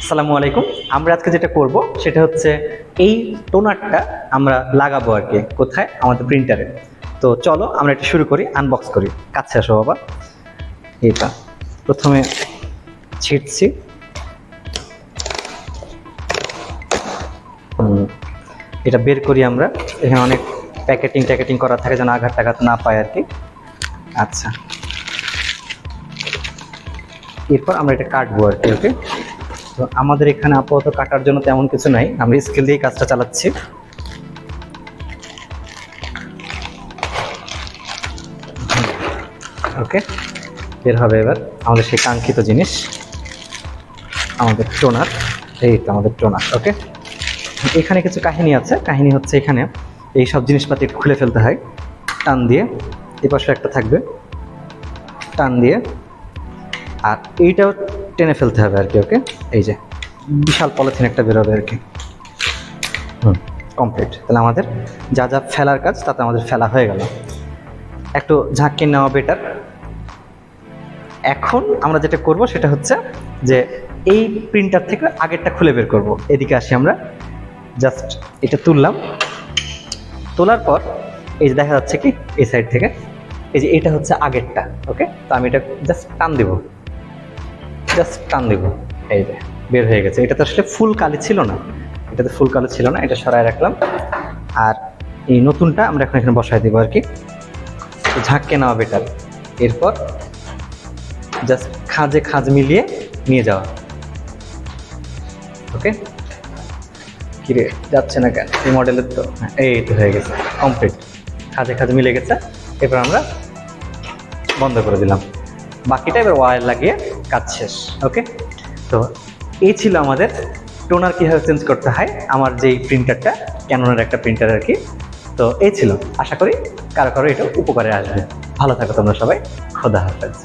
আসসালামু আলাইকুম। আমরা আজকে যেটা করব সেটা হচ্ছে এই টোনারটা আমরা লাগাবো আর কি কোথায়, আমাদের প্রিন্টারে। তো চলো আমরা এটা শুরু করি, আনবক্স করি। কাছে আসো বাবা। এটা প্রথমে ছিটছি। এটা বের করি আমরা। এখানে অনেক প্যাকেটিং করা থাকে যেন আঘাত টাঘাত না পায় আর কি। আচ্ছা, এরপর আমরা এটা কাটবো আর কি। ওকে, তো আমাদের এখানে আপাতত কাটার জন্য তেমন কিছু নাই, আমরা স্কেল দিয়ে কাজটা চালাচ্ছি। ওকে, বের হবে এবার আমাদের সেই কাঙ্ক্ষিত জিনিস, আমাদের টোনার। এই তো আমাদের টোনার। ওকে, এখানে কিছু কাহিনী আছে। কাহিনী হচ্ছে এখানে এই সব জিনিসপাতি খুলে ফেলতে হয় টান দিয়ে। এই পাশে একটা থাকবে, টান দিয়ে, আর এইটাও টেনে ফেলতে হবে আর কি। ওকে, এই যে বিশাল পলিথিন একটা বেরোবে আর কি। কমপ্লিট। তাহলে আমাদের যা যা ফেলার কাজ তাতে আমাদের ফেলা হয়ে গেল। একটু ঝাঁকিয়ে নেওয়া বেটার। এখন আমরা যেটা করব সেটা হচ্ছে যে এই প্রিন্টার থেকে আগেরটা খুলে বের করব। এদিকে আসি আমরা। জাস্ট এটা তুললাম, তোলার পর এই যে দেখা যাচ্ছে কি এই সাইড থেকে, এই যে এটা হচ্ছে আগেরটা। ওকে, তো আমি এটা জাস্ট টান দেব, জাস্ট টান দেব। এই যে বের হয়ে গেছে। এটা তো আসলে ফুল কালি ছিল না, এটাতে ফুল কালি ছিল না, এটা সরায় রাখলাম। আর এই নতুনটা আমরা এখন এখানে বসায় দেবো আর কি। ঝাঁকে নেওয়া বেটার। এরপর জাস্ট খাঁজে খাঁজ মিলিয়ে নিয়ে যাওয়া। ওকে, কিরে যাচ্ছে না কেন এই মডেলের? তো এই তো হয়ে গেছে, কমপ্লিট। খাঁজে খাঁজ মিলে গেছে। এরপর আমরা বন্ধ করে দিলাম। বাকিটা এবার ওয়্যার লাগিয়ে কাজ শেষ। ওকে, তো এই ছিল আমাদের টোনার কীভাবে চেঞ্জ করতে হয় আমার যেই প্রিন্টারটা, ক্যাননের একটা প্রিন্টার আর কি। তো এই ছিল, আশা করি কারো কারো এটা উপকারে আসবে। ভালো থাকো তোমরা সবাই। খোদা হাফেজ।